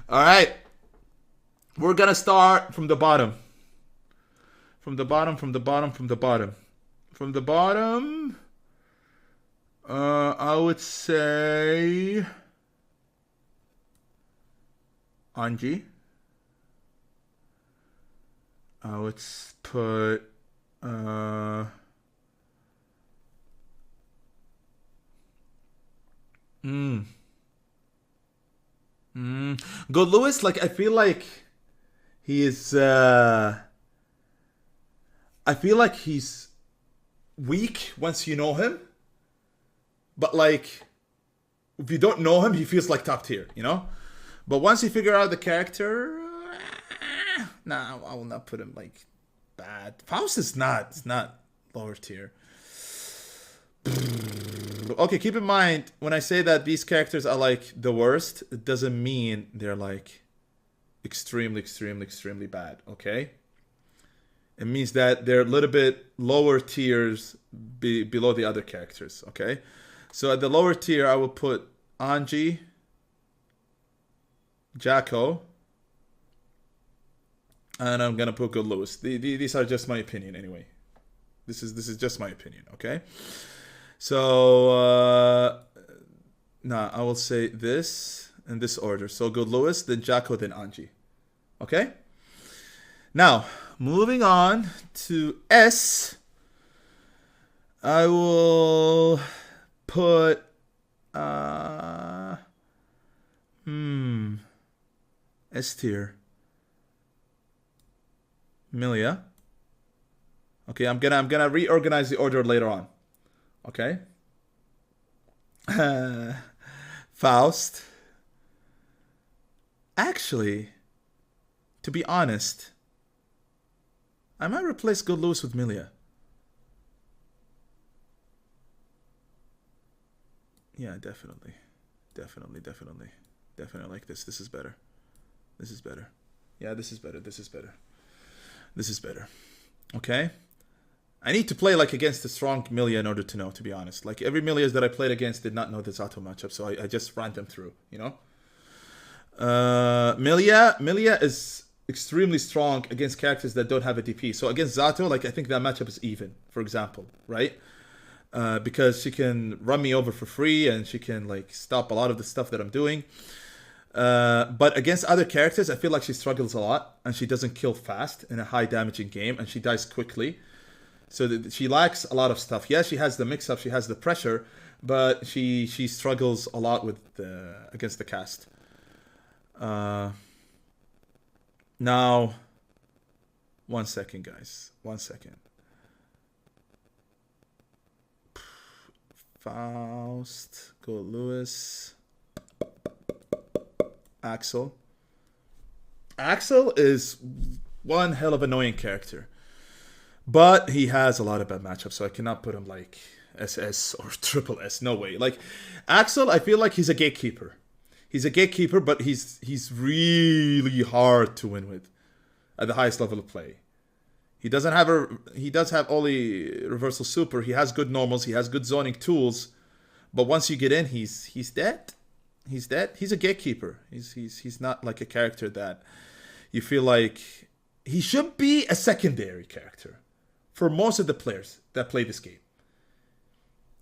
All right. We're going to start from the bottom. From the bottom. I would say Anji. I would put Go Lewis. Like, I feel like he is. I feel like he's weak once you know him, but like if you don't know him, he feels like top tier, you know. But once you figure out the character, nah, I will not put him like bad. Faust is not. It's not lower tier. Okay, keep in mind when I say that these characters are like the worst, it doesn't mean they're like extremely bad. Okay, it means that they're a little bit lower tiers below the other characters. Okay, so at the lower tier, I will put Anji, Jacko, and I'm gonna put Good Lewis. These are just my opinion anyway. This is just my opinion. Okay. So, I will say this in this order. So, Good Lewis, then Jacko, then Anji. Okay? Now, moving on to S. I will put... S tier. Millia. Okay, I'm gonna reorganize the order later on. Okay. Faust. Actually, to be honest, I might replace Good Lewis with Millia. Yeah, definitely. Definitely like this. This is better. Yeah, this is better. Okay. I need to play like against a strong Millia in order to know, to be honest. Like every Millias that I played against did not know this auto matchup, so I just ran them through, you know? Millia is extremely strong against characters that don't have a DP. So against Zato, like I think that matchup is even, for example, right? Because she can run me over for free and she can like stop a lot of the stuff that I'm doing. But against other characters, I feel like she struggles a lot and she doesn't kill fast in a high damaging game and she dies quickly. So she lacks a lot of stuff. Yeah, she has the mix-up, she has the pressure, but she struggles a lot with against the cast. Now, 1 second, guys. 1 second. Faust, Go Lewis, Axel. Axel is one hell of an annoying character. But he has a lot of bad matchups, so I cannot put him like SS or triple S. No way. Like Axel, I feel like he's a gatekeeper. But he's really hard to win with at the highest level of play. He does have only reversal super. He has good normals. He has good zoning tools. But once you get in, he's dead. He's dead. He's a gatekeeper. He's not like a character that you feel like he should be a secondary character. For most of the players that play this game,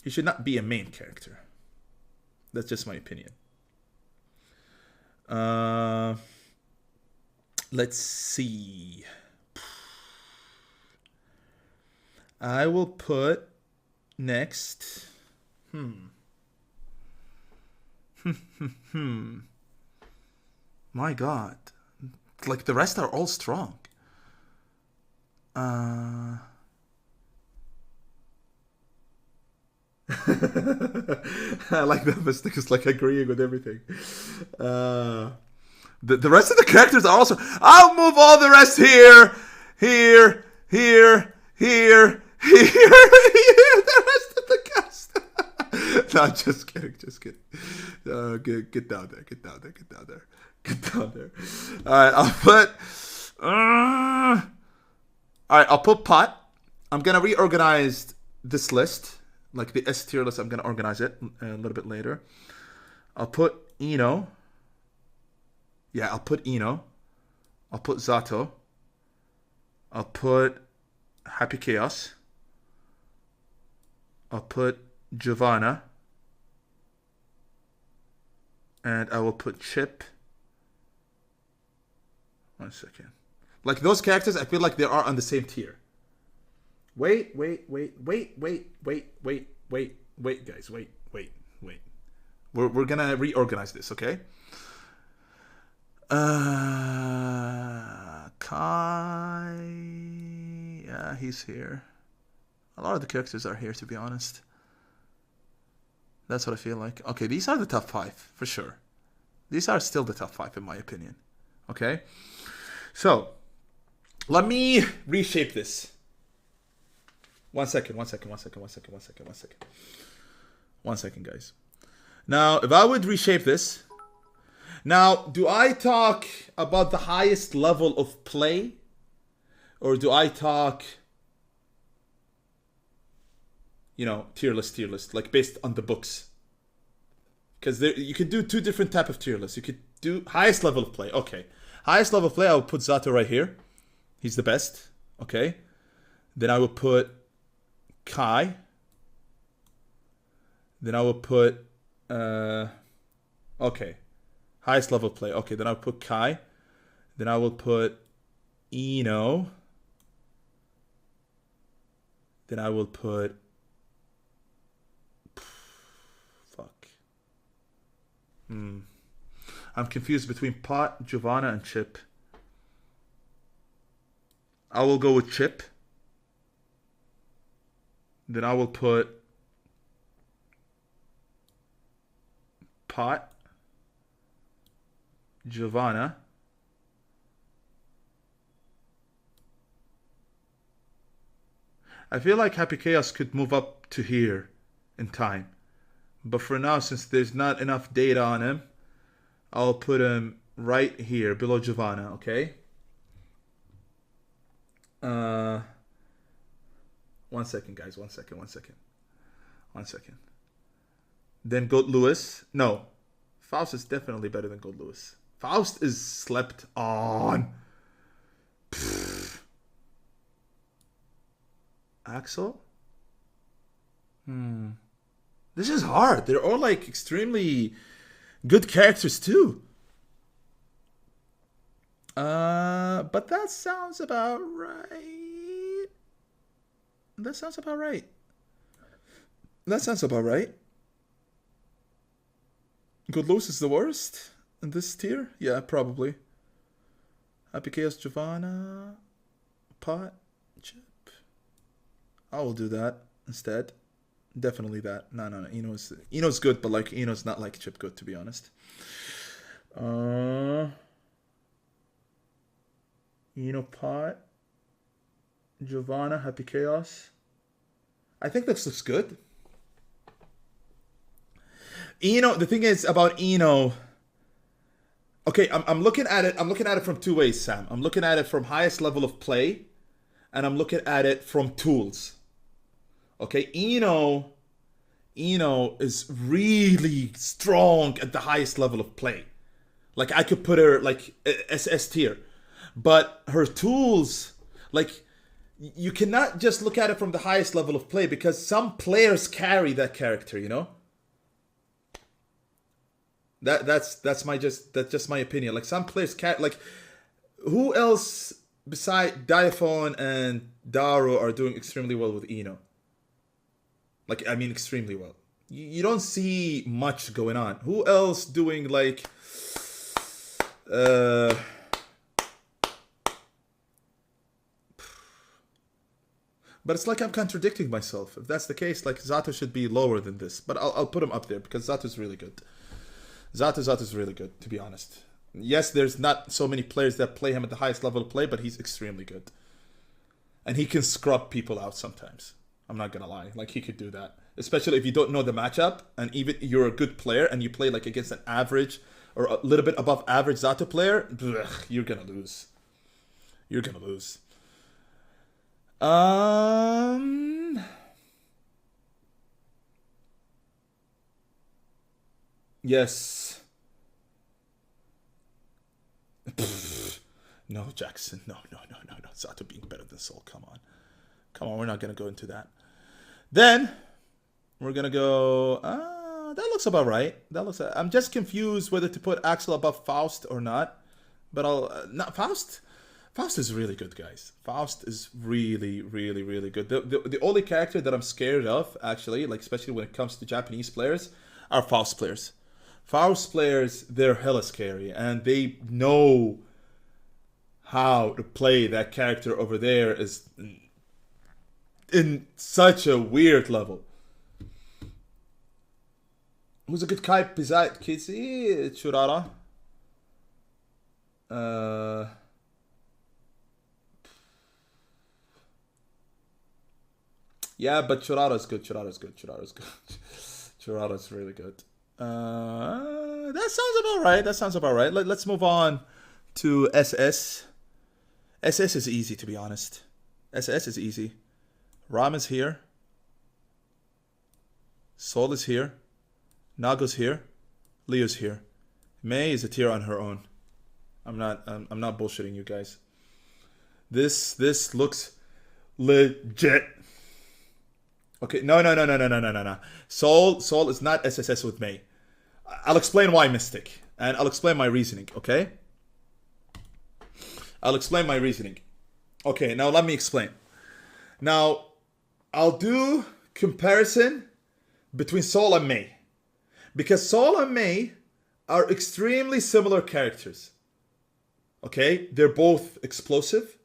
he should not be a main character. That's just my opinion. Let's see. I will put next. My God. Like the rest are all strong. I like that Mystic is like agreeing with everything. The rest of the characters are also. I'll move all the rest here. The rest of the cast. No, just kidding. Get down there. All right, I'll put Pot. I'm gonna reorganize this list. Like the S tier list, I'm going to organize it a little bit later. I'll put Eno. Yeah, I'll put Ino. I'll put Zato. I'll put Happy Chaos. I'll put Giovanna. And I will put Chipp. 1 second. Like those characters, I feel like they are on the same tier. Wait, guys, wait. We're gonna reorganize this, okay? Ky. Yeah, he's here. A lot of the characters are here, to be honest. That's what I feel like. Okay, these are the top 5, for sure. These are still the top 5, in my opinion. Okay? So, let me reshape this. 1 second, guys. Now, if I would reshape this... Now, do I talk about the highest level of play? Or do I talk... You know, tier list, like based on the books. Because you could do 2 different type of tier lists. You could do highest level of play. Okay. Highest level of play, I will put Zato right here. He's the best. Okay. Then I will put Ky. Then I will put... okay. Highest level of play. Okay, then I'll put Ky. Then I will put Ino. Then I will put... Fuck. I'm confused between Pot, Giovanna, and Chipp. I will go with Chipp. Then I will put Pot, Giovanna, I feel like Happy Chaos could move up to here in time. But for now, since there's not enough data on him, I'll put him right here, below Giovanna, okay? 1 second, guys. 1 second. Then Goat Lewis. No. Faust is definitely better than Goat Lewis. Faust is slept on. Pfft. Axel? This is hard. They're all like extremely good characters too. But that sounds about right. That sounds about right. Good Lewis is the worst in this tier? Yeah, probably. Happy Chaos, Giovanna, Pot, Chipp. I will do that instead. Definitely that. No. Eno's good, but like Eno's not like Chipp good, to be honest. Eno, Pot, Giovanna, Happy Chaos. I think this looks good. Eno, the thing is about Eno. Okay, I'm looking at it. I'm looking at it from 2 ways, Sam. I'm looking at it from highest level of play, and I'm looking at it from tools. Okay, Eno is really strong at the highest level of play. Like I could put her like S tier, but her tools, like you cannot just look at it from the highest level of play because some players carry that character, you know. That's just my opinion. Like some players can't, like who else beside Diaphone and Daro are doing extremely well with Eno? Like I mean extremely well. You don't see much going on. Who else doing like but it's like I'm contradicting myself. If that's the case, like Zato should be lower than this. But I'll put him up there because Zato's really good. Zato's really good, to be honest. Yes, there's not so many players that play him at the highest level of play, but he's extremely good. And he can scrub people out sometimes. I'm not gonna lie. Like, he could do that. Especially if you don't know the matchup, and even you're a good player, and you play like against an average, or a little bit above average Zato player, you're gonna lose. Yes. No, Jackson. No. Zato being better than Soul. Come on. We're not gonna go into that. Then we're gonna go. That looks about right. I'm just confused whether to put Axel above Faust or not. But I'll not Faust. Faust is really good, guys. Faust is really good. The only character that I'm scared of, actually, like especially when it comes to Japanese players, are Faust players. Faust players, they're hella scary, and they know how to play that character over there is in such a weird level. Who's a good Ky Kiske? Churara. Yeah, but Churara's good. Churara's really good. That sounds about right. Let's move on to SS. SS is easy, to be honest. SS is easy. Ram is here. Sol is here. Nago's here. Leo's here. Mei is a tier on her own. I'm not bullshitting you guys. This looks legit. Okay, no. Sol is not SSS with Mei. I'll explain why, Mystic, and I'll explain my reasoning. Okay. Okay, now let me explain. Now, I'll do comparison between Sol and Mei, because Sol and Mei are extremely similar characters. Okay, they're both explosive.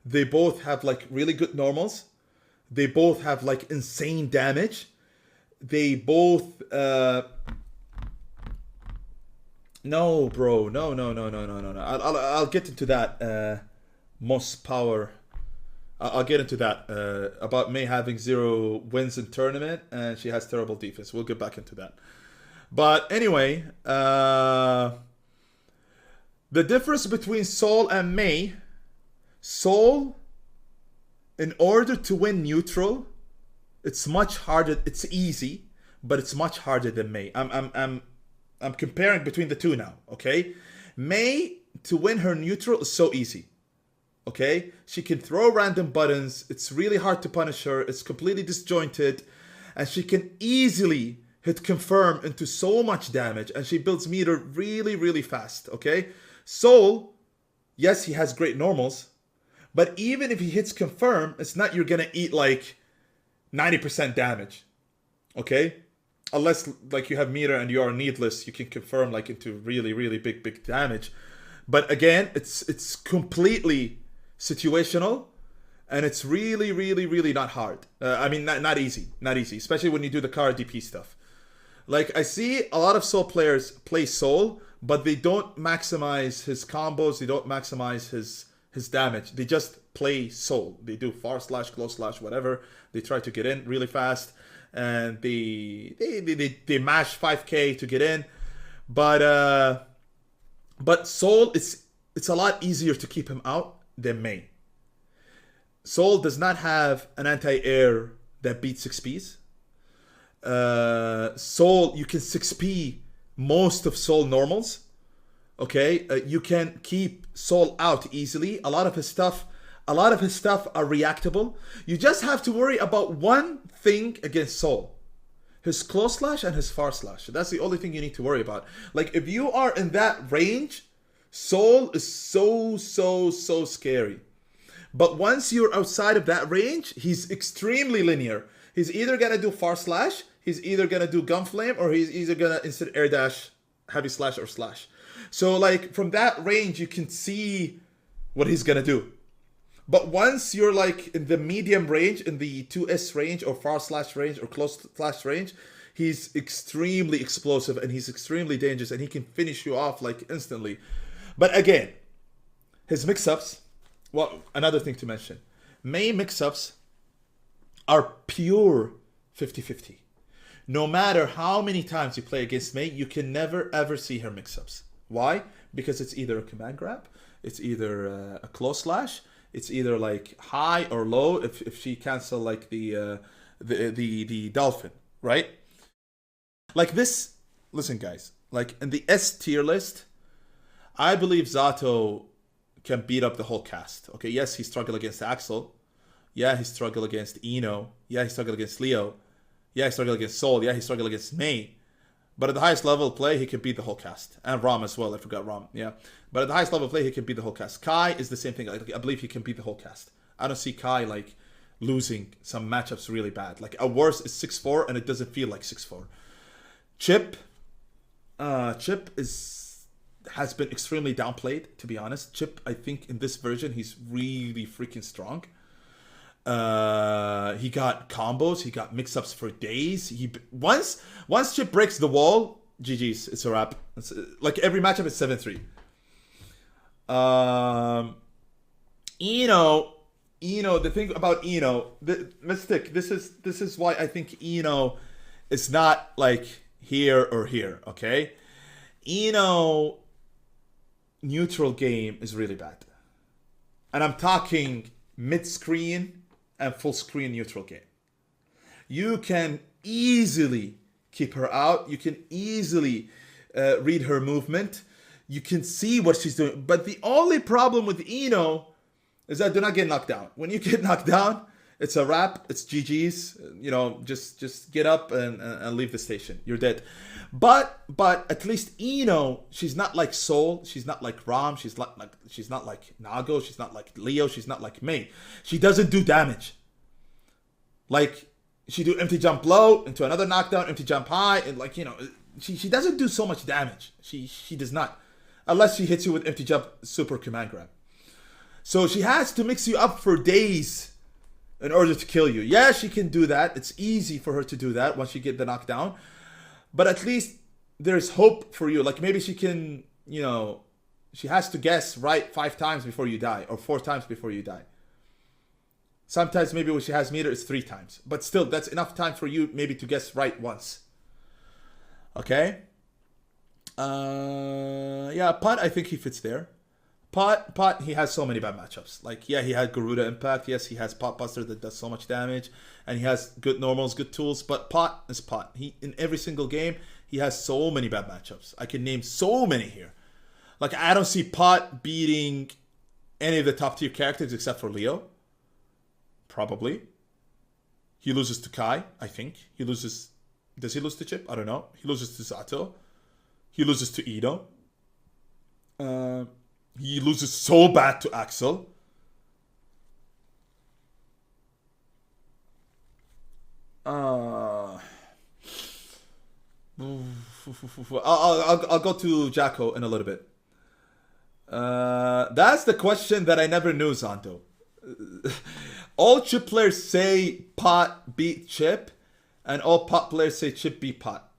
They both have like really good normals. They both have like insane damage. They both no, bro. No. I'll get into that most power. I'll get into that about Mei having 0 wins in tournament and she has terrible defense. We'll get back into that. But anyway, the difference between Sol and Mei, Sol, in order to win neutral, it's much harder. It's easy, but it's much harder than Mei. I'm comparing between the two now, okay? Mei, to win her neutral is so easy, okay? She can throw random buttons. It's really hard to punish her. It's completely disjointed. And she can easily hit confirm into so much damage. And she builds meter really fast, okay? Sol, yes, he has great normals. But even if he hits confirm, it's not you're going to eat like 90% damage, okay? Unless like you have meter and you are needless, you can confirm like into really big damage. But again, it's completely situational, and it's really not hard. I mean, not easy, especially when you do the car DP stuff. Like I see a lot of Sol players play Sol, but they don't maximize his combos. They don't maximize his damage. They just play Sol. They do far slash, close slash, whatever. They try to get in really fast, and they mash 5k to get in. But Sol, it's a lot easier to keep him out than Mei. Sol does not have an anti-air that beats 6Ps. Sol, you can 6P most of Sol normals. Okay, you can keep Sol out easily. A lot of his stuff are reactable. You just have to worry about one thing against Sol: his close slash and his far slash. That's the only thing you need to worry about. Like if you are in that range, Sol is so scary. But once you're outside of that range, he's extremely linear. He's either gonna do far slash, he's either gonna do gunflame, or he's either gonna instant air dash, heavy slash, or slash. So like from that range, you can see what he's gonna do. But once you're like in the medium range, in the 2S range, or far slash range, or close slash range, he's extremely explosive and he's extremely dangerous, and he can finish you off like instantly. But again, his mix-ups, well, another thing to mention, Mei mix-ups are pure 50-50. No matter how many times you play against Mei, you can never ever see her mix-ups. Why? Because it's either a command grab, it's either a close slash, it's either like high or low if she cancel like the dolphin, right? Like this, listen guys, like in the S tier list, I believe Zato can beat up the whole cast. Okay, yes, he struggled against Axel. Yeah, he struggled against Eno. Yeah, he struggled against Leo. Yeah, he struggled against Sol. Yeah, he struggled against May. But at the highest level of play, he can beat the whole cast. And Rom as well. I forgot Rom. Yeah. But at the highest level of play, he can beat the whole cast. Ky is the same thing. I believe he can beat the whole cast. I don't see Ky like losing some matchups really bad. Like a worst is 6-4 and it doesn't feel like 6-4. Chipp has been extremely downplayed, to be honest. Chipp, I think in this version, he's really freaking strong. He got combos, he got mix-ups for days. Once Chipp breaks the wall, GG's, it's a wrap. Like every matchup is 7-3. Eno, the thing about Eno, the Mystic, this is why I think Eno is not like here or here, okay? Eno neutral game is really bad. And I'm talking mid-screen and full screen neutral game. You can easily keep her out. You can easily read her movement. You can see what she's doing. But the only problem with Eno is that do not get knocked down. When you get knocked down, it's a wrap. It's GG's. You know, just get up and leave the station. You're dead. But at least Eno, she's not like Sol. She's not like Rom. She's not like Nago. She's not like Leo. She's not like May. She doesn't do damage. Like she do empty jump low into another knockdown, empty jump high, and like she doesn't do so much damage. She does not, unless she hits you with empty jump super command grab. So she has to mix you up for days in order to kill you. Yeah, she can do that. It's easy for her to do that once you get the knockdown. But at least there's hope for you. Like maybe she can, she has to guess right 5 times before you die or 4 times before you die. Sometimes maybe when she has meter, it's 3 times. But still, that's enough time for you maybe to guess right once. Okay? Yeah, Putt, I think he fits there. Putt, he has so many bad matchups. Like, yeah, he had Garuda Impact. Yes, he has Pot Buster that does so much damage. And he has good normals, good tools. But Putt is Putt. He, in every single game, he has so many bad matchups. I can name so many here. Like, I don't see Putt beating any of the top tier characters except for Leo. Probably. He loses to Ky, I think. He loses... Does he lose to Chipp? I don't know. He loses to Zato. He loses to Eno. He loses so bad to Axel. I'll go to Jacko in a little bit. That's the question that I never knew, Zanto. All Chipp players say Pot beat Chipp, and all Pot players say Chipp beat Pot.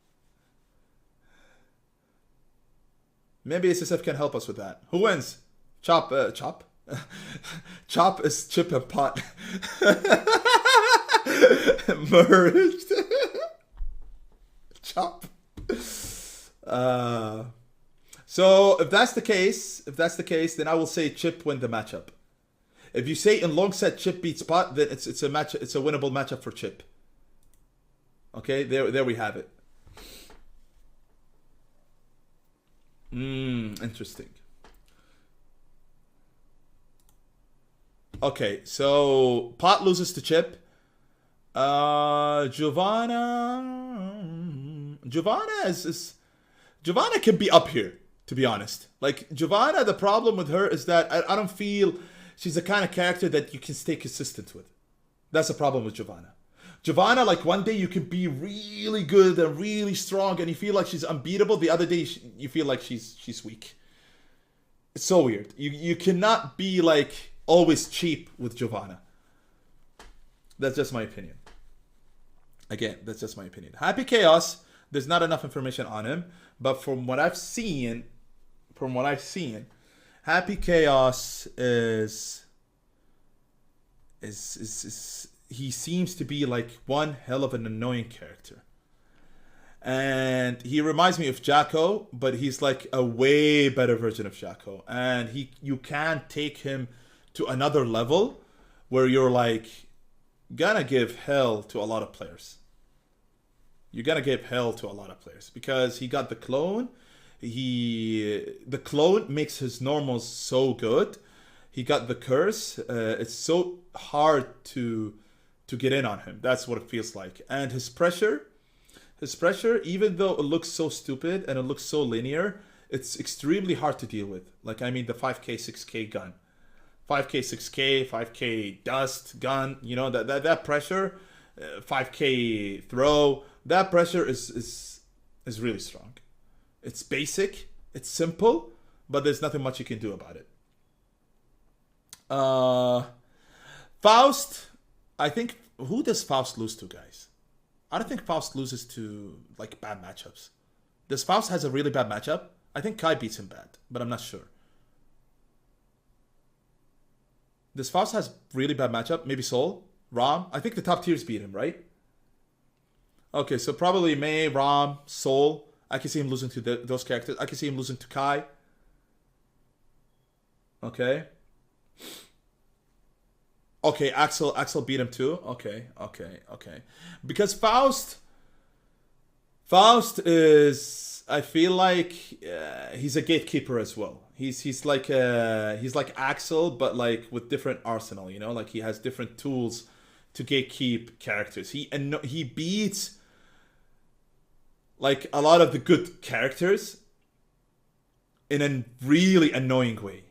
Maybe SSF can help us with that. Who wins? Chop? Chop is Chipp and Pot. Merged. Chop. So if that's the case, then I will say Chipp win the matchup. If you say in long set Chipp beats Pot, then it's a match. It's a winnable matchup for Chipp. Okay, there we have it. Interesting. Okay, so Pot loses to Chipp. Giovanna can be up here, to be honest. Like Giovanna, the problem with her is that I don't feel she's the kind of character that you can stay consistent with. That's the problem with Giovanna. Giovanna, like one day you can be really good and really strong and you feel like she's unbeatable. The other day you feel like she's weak. It's so weird. You cannot be like always cheap with Giovanna. That's just my opinion. Again, that's just my opinion. Happy Chaos, there's not enough information on him, but from what I've seen, Happy Chaos is he seems to be like one hell of an annoying character. And he reminds me of Jacko, but he's like a way better version of Jacko. And you can take him to another level where you're like gonna give hell to a lot of players. You're gonna give hell to a lot of players because he got the clone. The clone makes his normals so good. He got the curse. It's so hard to get in on him. That's what it feels like. And his pressure, even though it looks so stupid and it looks so linear, it's extremely hard to deal with. Like, I mean, the 5k 6k gun, 5k 6k 5k dust gun, you know, that pressure, 5k throw, that pressure is really strong. It's basic, it's simple, but there's nothing much you can do about it. Faust, I think, who does Faust lose to, guys? I don't think Faust loses to, like, bad matchups. Does Faust has a really bad matchup? I think Ky beats him bad, but I'm not sure. Does Faust has really bad matchup? Maybe Sol? Ram? I think the top tiers beat him, right? Okay, so probably Mei, Ram, Sol. I can see him losing to those characters. I can see him losing to Ky. Okay. Okay, Axel beat him too. Okay. Because Faust is, I feel like he's a gatekeeper as well. He's like Axel, but like with different arsenal. You know, like he has different tools to gatekeep characters. He beats like a lot of the good characters in a really annoying way.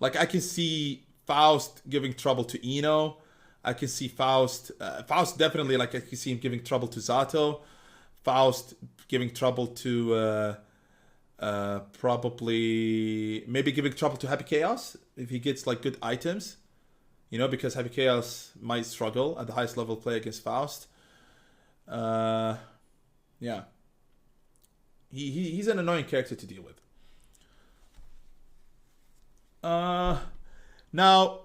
Like, I can see Faust giving trouble to Eno. I can see Faust definitely, like, I can see him giving trouble to Zato. Faust giving trouble to probably maybe giving trouble to Happy Chaos if he gets like good items, you know, because Happy Chaos might struggle at the highest level play against Faust. Yeah, he's an annoying character to deal with. Now,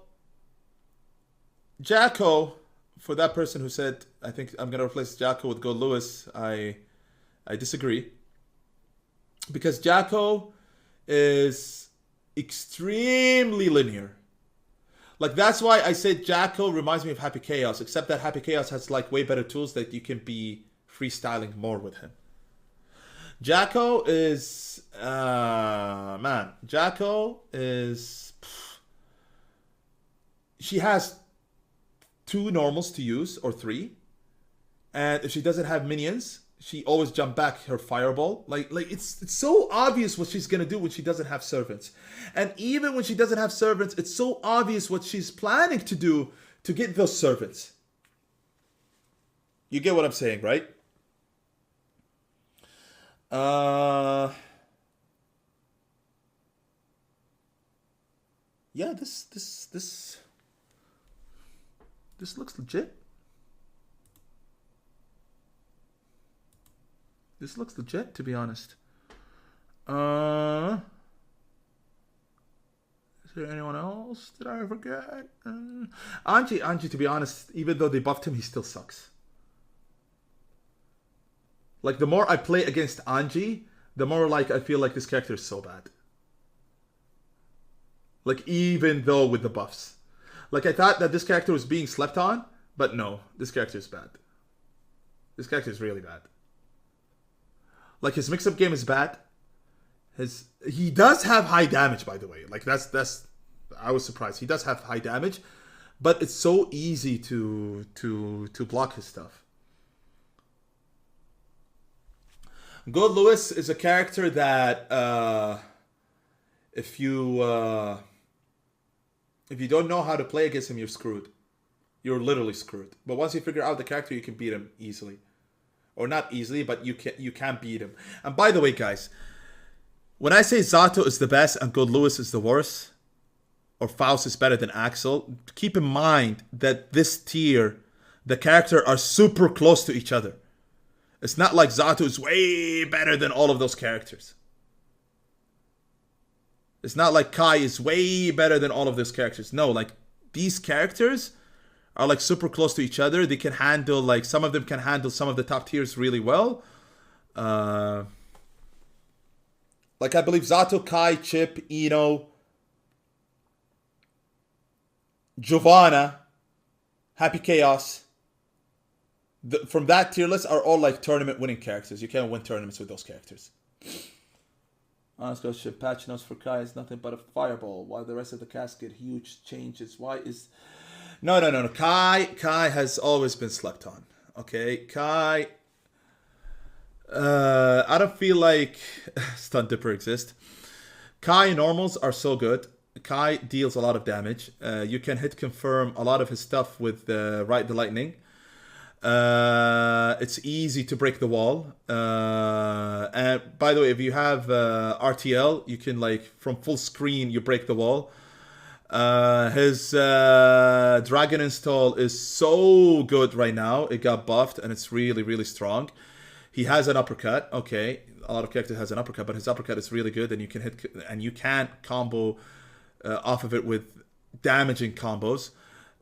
Jacko, for that person who said, I think I'm going to replace Jacko with Gold Lewis, I disagree. Because Jacko is extremely linear. Like, that's why I said Jacko reminds me of Happy Chaos, except that Happy Chaos has like way better tools that you can be freestyling more with him. Jacko is, Jacko is, she has 2 normals to use, or 3. And if she doesn't have minions, she always jump back her fireball. Like it's so obvious what she's gonna do when she doesn't have servants. And even when she doesn't have servants, it's so obvious what she's planning to do to get those servants. You get what I'm saying, right? Yeah, this looks legit. This looks legit, to be honest. Is there anyone else? Did I forget? Anji, to be honest, even though they buffed him, he still sucks. Like, the more I play against Anji, the more like I feel like this character is so bad. Like, even though with the buffs. Like, I thought that this character was being slept on, but no, this character is bad. This character is really bad. Like, his mix-up game is bad. He does have high damage, by the way. Like, that's I was surprised. He does have high damage, but it's so easy to block his stuff. Gold Lewis is a character that if you don't know how to play against him, you're screwed. You're literally screwed. But once you figure out the character, you can beat him easily. Or not easily, but you can beat him. And by the way, guys, when I say Zato is the best and Gold Lewis is the worst, or Faust is better than Axel, keep in mind that this tier, the characters are super close to each other. It's not like Zato is way better than all of those characters. It's not like Ky is way better than all of those characters. No, like, these characters are like super close to each other. They can handle, like, some of them can handle some of the top tiers really well. Like, I believe Zato, Ky, Chipp, Eno, Giovanna, Happy Chaos, from that tier list are all like tournament winning characters. You can't win tournaments with those characters. Honest question, patch notes for Ky is nothing but a fireball, while the rest of the cast get huge changes. Why is... No. Ky has always been slept on. Okay, Ky... I don't feel like Stun Dipper exists. Ky normals are so good. Ky deals a lot of damage. You can hit confirm a lot of his stuff with Ride the Lightning. It's easy to break the wall. And by the way, if you have RTL, you can like from full screen you break the wall. His dragon install is so good right now. It got buffed and it's really, really strong. He has an uppercut. Okay, a lot of characters has an uppercut, but his uppercut is really good, and you can hit and you can't combo off of it with damaging combos.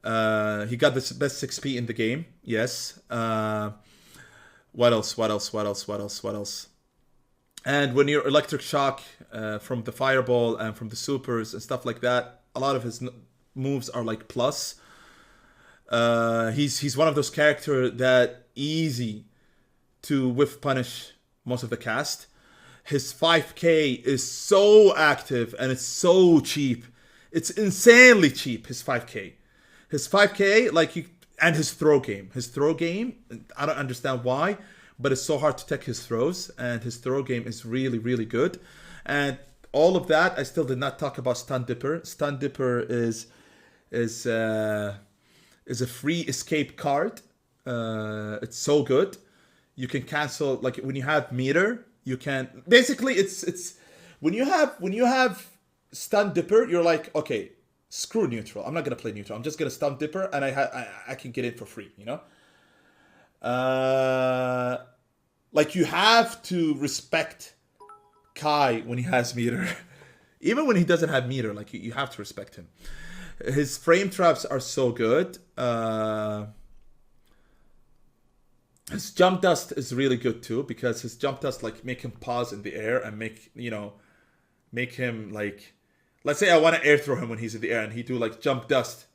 He got the best 6p in the game. Yes. What else? And when you're electric shock from the fireball and from the supers and stuff like that, a lot of his moves are like plus. He's one of those characters that easy to whiff punish most of the cast. His 5k is so active and it's so cheap. It's insanely cheap, his 5k. His 5k, like you, and his throw game. His throw game, I don't understand why, but it's so hard to tech his throws, and his throw game is really, really good. And all of that, I still did not talk about Stun Dipper. Stun Dipper is a free escape card. It's so good. You can cancel, like when you have meter, you can basically it's when you have Stun Dipper, you're like, okay, screw neutral. I'm not gonna play neutral. I'm just gonna Stun Dipper, and I can get it for free. You know, like you have to respect Ky when he has meter, even when he doesn't have meter. Like you have to respect him. His frame traps are so good. His jump dust is really good too, because his jump dust like make him pause in the air and make him like, let's say I want to air throw him when he's in the air and he do like jump dust.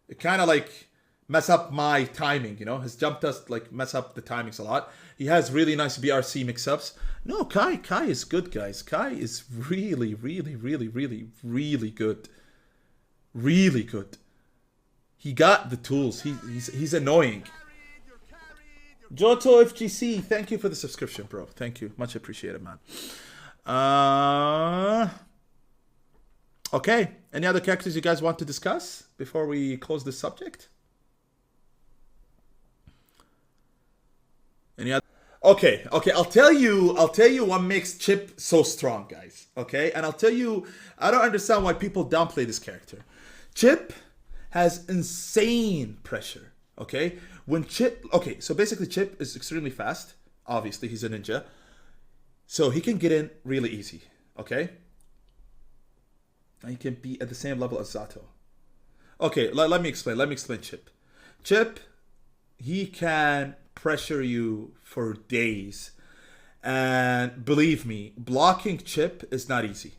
It kind of like mess up my timing, you know. His jump dust like mess up the timings a lot. He has really nice BRC mix-ups. No, Ky is good, guys. Ky is really, really, really, really, really good. Really good. He got the tools. He's annoying. Johto FGC, thank you for the subscription, bro. Thank you. Much appreciated, man. Okay. Any other characters you guys want to discuss before we close this subject? Any other? Okay. I'll tell you what makes Chipp so strong, guys. Okay? And I'll tell you, I don't understand why people downplay this character. Chipp has insane pressure. Okay? So basically Chipp is extremely fast. Obviously, he's a ninja. So he can get in really easy. Okay? And he can be at the same level as Zato. Okay, let me explain. Let me explain Chipp. Chipp, he can pressure you for days. And believe me, blocking Chipp is not easy.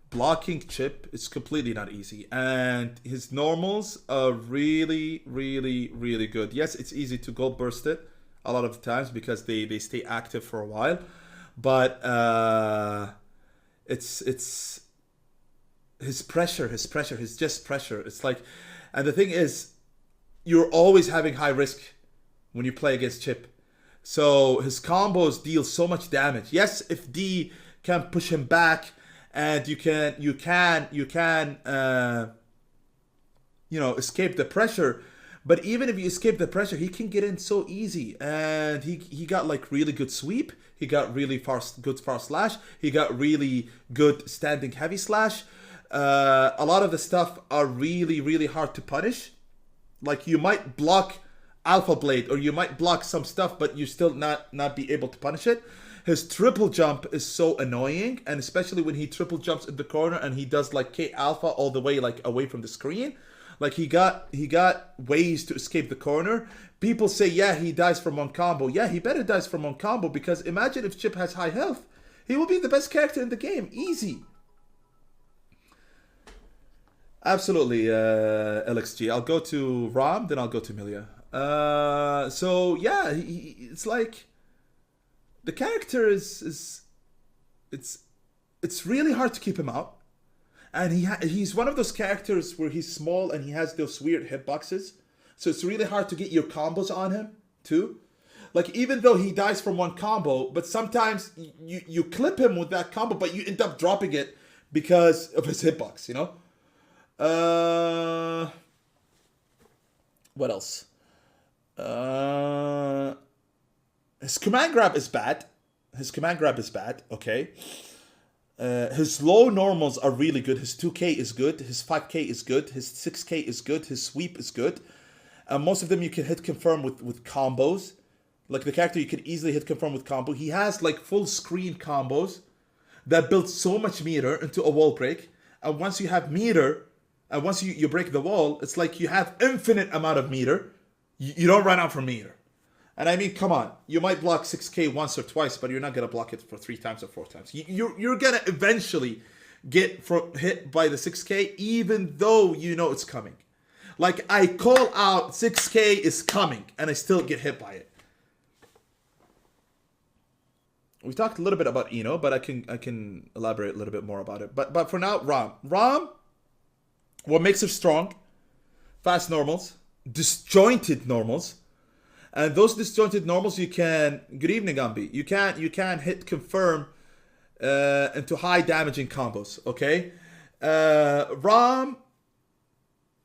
Blocking Chipp is completely not easy. And his normals are really, really, really good. Yes, it's easy to go burst it a lot of the times because they stay active for a while. But it's his pressure, his just pressure. It's like, and the thing is, you're always having high risk when you play against Chipp. So his combos deal so much damage. Yes, if D can push him back, and you can escape the pressure. But even if you escape the pressure, he can get in so easy. And he got like really good sweep. He got really good far slash. He got really good standing heavy slash. A lot of the stuff are really, really hard to punish. Like you might block Alpha Blade or you might block some stuff, but you still not be able to punish it. His triple jump is so annoying, and especially when he triple jumps in the corner and he does like K Alpha all the way like away from the screen. Like he got ways to escape the corner. People say, yeah, he dies from one combo. Yeah, he better dies from one combo, because imagine if Chipp has high health. He will be the best character in the game. Easy. Absolutely, LXG. I'll go to Ram, then I'll go to Millia. So yeah, it's like the character is it's really hard to keep him out, and he's one of those characters where he's small and he has those weird hitboxes, so it's really hard to get your combos on him too. Like even though he dies from one combo, but sometimes you clip him with that combo, but you end up dropping it because of his hitbox. You know. What else? His command grab is bad. Okay. His low normals are really good. His 2K is good. His 5K is good. His 6K is good. His sweep is good. Most of them you can hit confirm with combos. Like the character you can easily hit confirm with combo. He has like full screen combos that build so much meter into a wall break. And once you have meter, and once you break the wall, it's like you have infinite amount of meter. You don't run out from meter. And I mean, come on. You might block 6K once or twice, but you're not going to block it for 3 times or 4 times. You're going to eventually get hit by the 6K, even though you know it's coming. Like, I call out 6K is coming, and I still get hit by it. We talked a little bit about Eno, but I can elaborate a little bit more about it. But for now, Ram, what makes her strong? Fast normals, disjointed normals, and those disjointed normals you can. Good evening, Ambi. You can hit confirm into high damaging combos. Okay, Ram.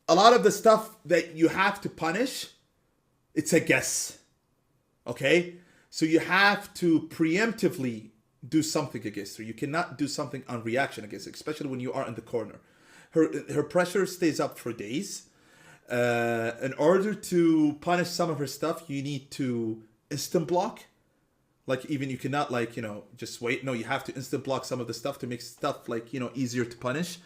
A lot of the stuff that you have to punish, it's a guess. Okay, so you have to preemptively do something against her. You cannot do something on reaction against her, especially when you are in the corner. Her pressure stays up for days. In order to punish some of her stuff, you need to instant block. Like even you cannot just wait. No, you have to instant block some of the stuff to make stuff easier to punish.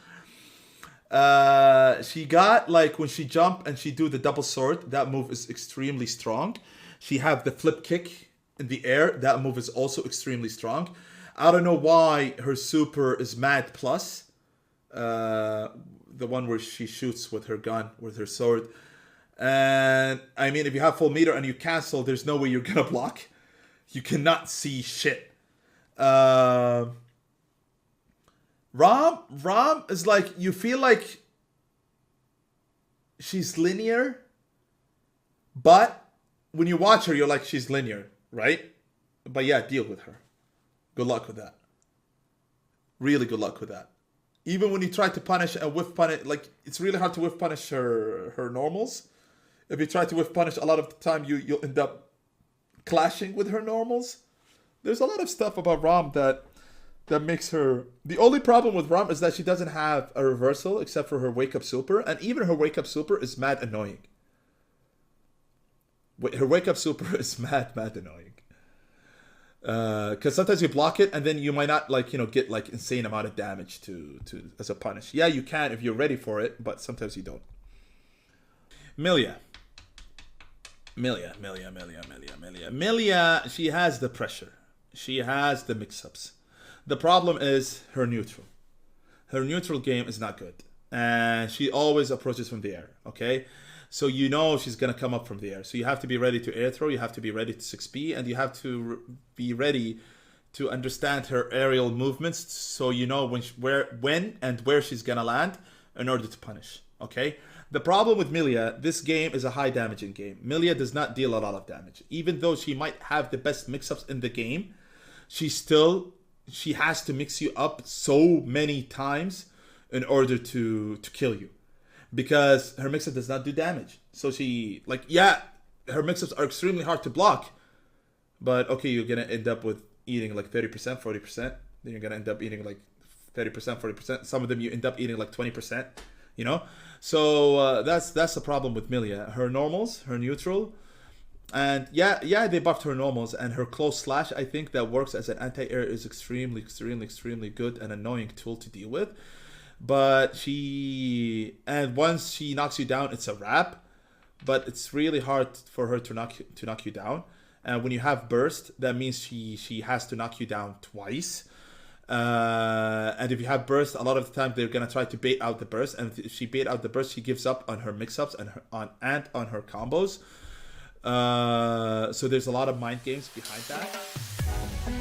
She got when she jump and she do the double sword, that move is extremely strong. She have the flip kick in the air, that move is also extremely strong. I don't know why her super is mad plus. The one where she shoots with her gun, with her sword. And I mean, if you have full meter and you cancel, there's no way you're gonna block. You cannot see shit. Ram is you feel like she's linear, but when you watch her, you're like, she's linear, right? But yeah, deal with her. Good luck with that. Really good luck with that. Even when you try to punish and whiff punish, it's really hard to whiff punish her normals. If you try to whiff punish, a lot of the time you'll end up clashing with her normals. There's a lot of stuff about Ram that makes her... The only problem with Ram is that she doesn't have a reversal except for her wake up super, and even her wake up super is mad annoying. Her wake up super is mad annoying. Because sometimes you block it and then you might not get insane amount of damage to as a punish. Yeah, you can if you're ready for it, but sometimes you don't. Millia, she has the pressure. She has the mix-ups. The problem is her neutral. Her neutral game is not good. And she always approaches from the air, okay? So you know she's going to come up from the air. So you have to be ready to air throw, you have to be ready to 6B, and you have to be ready to understand her aerial movements so you know when and where she's going to land in order to punish, okay? The problem with Millia, this game is a high damaging game. Millia does not deal a lot of damage. Even though she might have the best mix-ups in the game, she has to mix you up so many times in order to kill you. Because her mix-up does not do damage. So she, her mix-ups are extremely hard to block. But, okay, you're going to end up with eating 30%, 40%. Then you're going to end up eating 30%, 40%. Some of them you end up eating 20%, you know? So that's the problem with Millia. Her normals, her neutral. And yeah, they buffed her normals. And her close slash, I think, that works as an anti-air is extremely good and annoying tool to deal with. But once she knocks you down, it's a wrap. But it's really hard for her to knock you down. And when you have burst, that means she has to knock you down twice. And if you have burst, a lot of the time they're gonna try to bait out the burst. And if she bait out the burst, she gives up on her mix-ups and on her combos. So there's a lot of mind games behind that.